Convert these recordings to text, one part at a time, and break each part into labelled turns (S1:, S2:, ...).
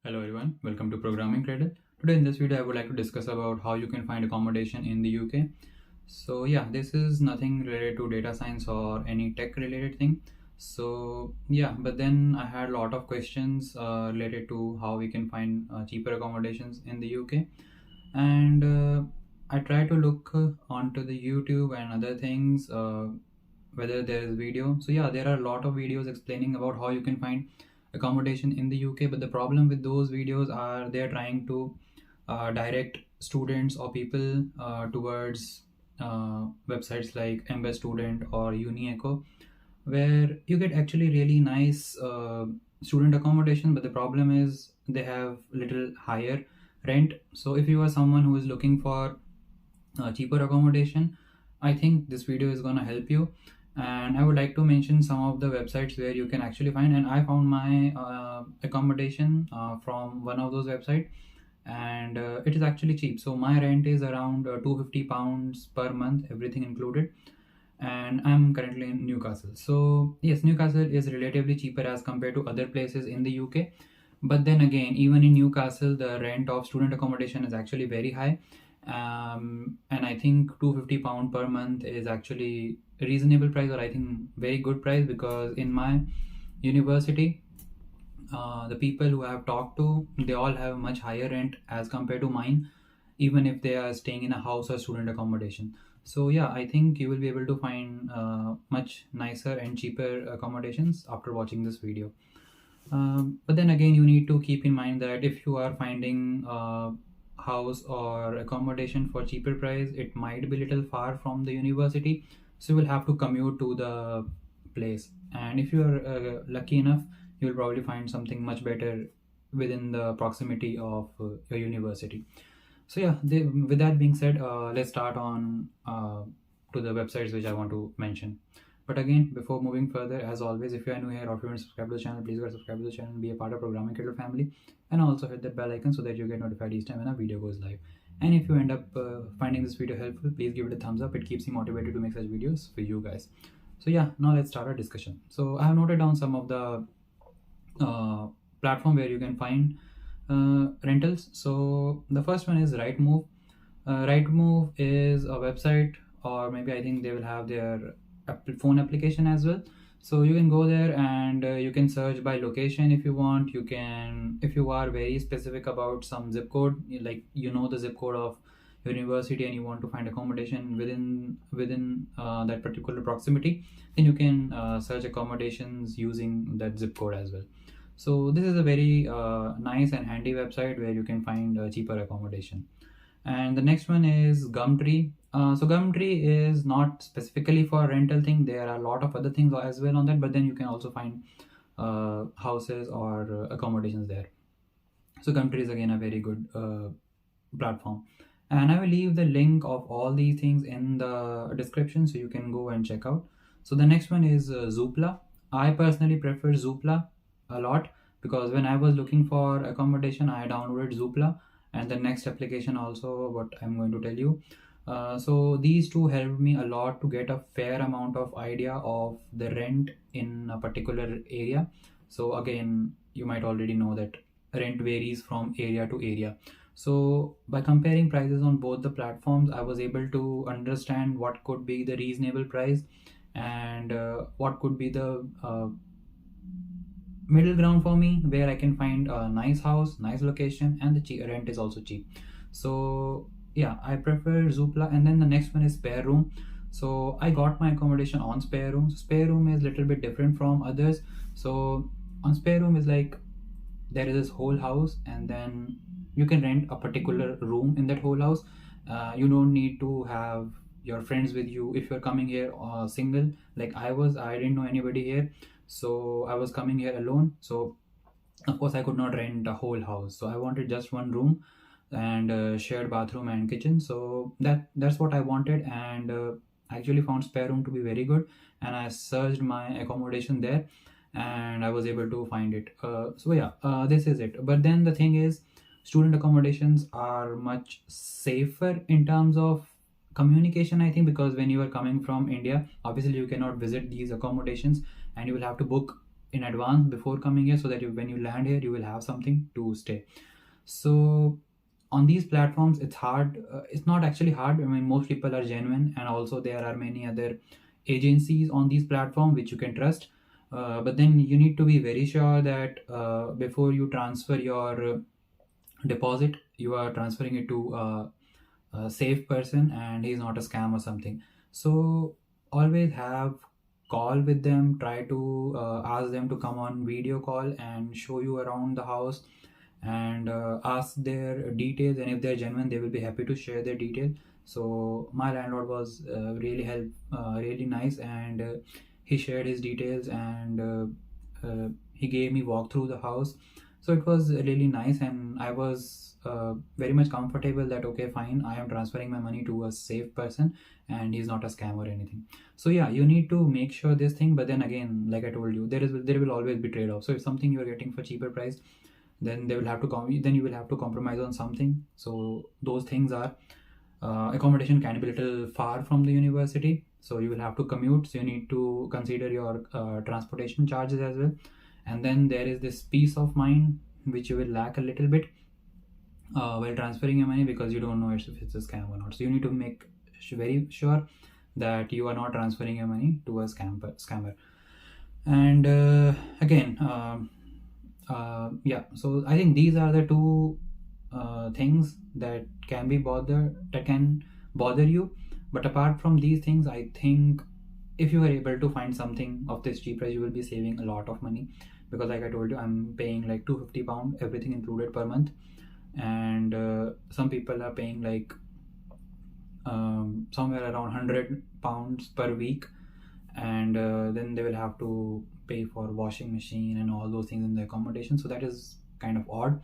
S1: Hello everyone, welcome to Programming Cradle. Today in this video I would like to discuss about how you can find accommodation in the UK. So yeah, this is nothing related to data science or any tech related thing. But then I had a lot of questions related to how we can find cheaper accommodations in the UK. And I try to look onto the YouTube and other things, whether there is video. So yeah, there are a lot of videos explaining about how you can find accommodation in the UK, but the problem with those videos are they are trying to direct students or people towards websites like Embed Student or Uni Echo, where you get actually really nice student accommodation, but the problem is they have little higher rent. So if you are someone who is looking for cheaper accommodation, I think this video is going to help you. And I would like to mention some of the websites where you can actually find, and I found my accommodation from one of those websites, and it is actually cheap. So my rent is around £250 per month, everything included, and I'm currently in Newcastle. So yes, Newcastle is relatively cheaper as compared to other places in the UK. But then again, even in Newcastle, the rent of student accommodation is actually very high. And I think £250 per month is actually a reasonable price, or I think very good price, because in my university, the people who I have talked to, they all have much higher rent as compared to mine, even if they are staying in a house or student accommodation. So yeah, I think you will be able to find much nicer and cheaper accommodations after watching this video. But then again, you need to keep in mind that if you are finding house or accommodation for cheaper price, it might be little far from the university, so you will have to commute to the place. And if you are lucky enough, you will probably find something much better within the proximity of your university. So yeah, with that being said, let's start on to the websites which I want to mention. But again, before moving further, as always, if you are new here or if you want to subscribe to the channel, please go subscribe to the channel and be a part of Programming Cradle family. And also hit that bell icon so that you get notified each time when a video goes live. And if you end up finding this video helpful, please give it a thumbs up. It keeps me motivated to make such videos for you guys. So yeah, now let's start our discussion. So I have noted down some of the platform where you can find rentals. So the first one is Rightmove. Rightmove is a website, or maybe I think they will have their phone application as well. So you can go there and you can search by location if you want. You can, if you are very specific about some zip code, like you know the zip code of your university and you want to find accommodation within that particular proximity, then you can search accommodations using that zip code as well. So this is a very nice and handy website where you can find cheaper accommodation. And the next one is Gumtree. So Gumtree is not specifically for rental thing. There are a lot of other things as well on that, but then you can also find houses or accommodations there. So Gumtree is again a very good platform. And I will leave the link of all these things in the description so you can go and check out. So the next one is Zoopla. I personally prefer Zoopla a lot because when I was looking for accommodation, I downloaded Zoopla and the next application also, what I'm going to tell you. So these two helped me a lot to get a fair amount of idea of the rent in a particular area. So again, you might already know that rent varies from area to area. So by comparing prices on both the platforms, I was able to understand what could be the reasonable price and what could be the middle ground for me, where I can find a nice house, nice location, and the rent is also cheap. So yeah, I prefer Zoopla. And then the next one is Spare Room. So I got my accommodation on Spare Room. So Spare Room is a little bit different from others. So on Spare Room is like there is this whole house and then you can rent a particular room in that whole house. You don't need to have your friends with you if you're coming here single, like I didn't know anybody here, so I was coming here alone. So of course I could not rent a whole house, so I wanted just one room and shared bathroom and kitchen. So that's what I wanted, and I actually found Spare Room to be very good, and I searched my accommodation there and I was able to find it. This is it. But then the thing is, student accommodations are much safer in terms of communication, I think, because when you are coming from India, obviously you cannot visit these accommodations and you will have to book in advance before coming here, so that when you land here you will have something to stay. So on these platforms it's hard, it's not actually hard. I mean, most people are genuine, and also there are many other agencies on these platforms which you can trust. But then you need to be very sure that before you transfer your deposit, you are transferring it to a safe person and he's not a scam or something. So always have call with them, try to ask them to come on video call and show you around the house, and ask their details, and if they're genuine they will be happy to share their details. So my landlord was really nice, and he shared his details, and he gave me walk through the house. So it was really nice, and I was very much comfortable that okay, fine, I am transferring my money to a safe person and he's not a scam or anything. So yeah, you need to make sure this thing, but then again, like I told you, there will always be trade-off. So if something you're getting for cheaper price, then they will have to then you will have to compromise on something. So those things are accommodation can be a little far from the university, so you will have to commute, so you need to consider your transportation charges as well. And then there is this peace of mind which you will lack a little bit while transferring your money, because you don't know if it's a scam or not. So you need to make very sure that you are not transferring your money to a scammer. And again, yeah, so I think these are the two things that can bother you. But apart from these things, I think if you are able to find something of this cheap price, you will be saving a lot of money, because like I told you, I'm paying like £250, everything included, per month. And some people are paying like somewhere around £100 per week, and then they will have to pay for washing machine and all those things in the accommodation. So that is kind of odd.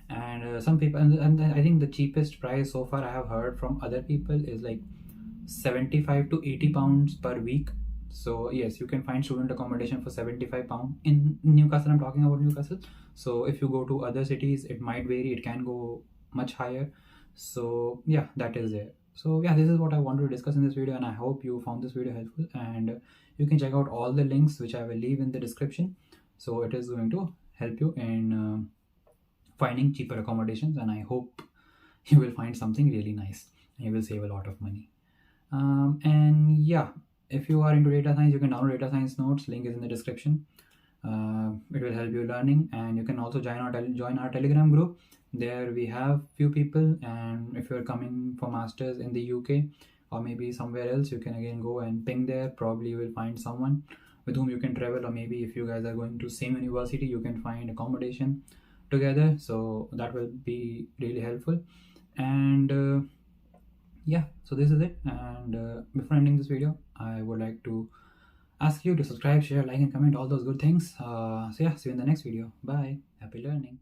S1: And some people, and I think the cheapest price so far I have heard from other people is like 75 to 80 pounds per week. So yes, you can find student accommodation for £75 in Newcastle. I'm talking about Newcastle. So if you go to other cities, it might vary, it can go much higher. So yeah, that is there. So yeah, this is what I wanted to discuss in this video, and I hope you found this video helpful. And you can check out all the links which I will leave in the description. So it is going to help you in finding cheaper accommodations, and I hope you will find something really nice and you will save a lot of money. And yeah, if you are into data science, you can download data science notes, link is in the description. It will help you learning, and you can also join our Telegram group. There we have few people, and if you're coming for masters in the UK or maybe somewhere else, you can again go and ping there. Probably you will find someone with whom you can travel, or maybe if you guys are going to same university, you can find accommodation together. So that will be really helpful. And yeah, so this is it. And before ending this video, I would like to ask you to subscribe, share, like, and comment, all those good things. So yeah, see you in the next video. Bye. Happy learning.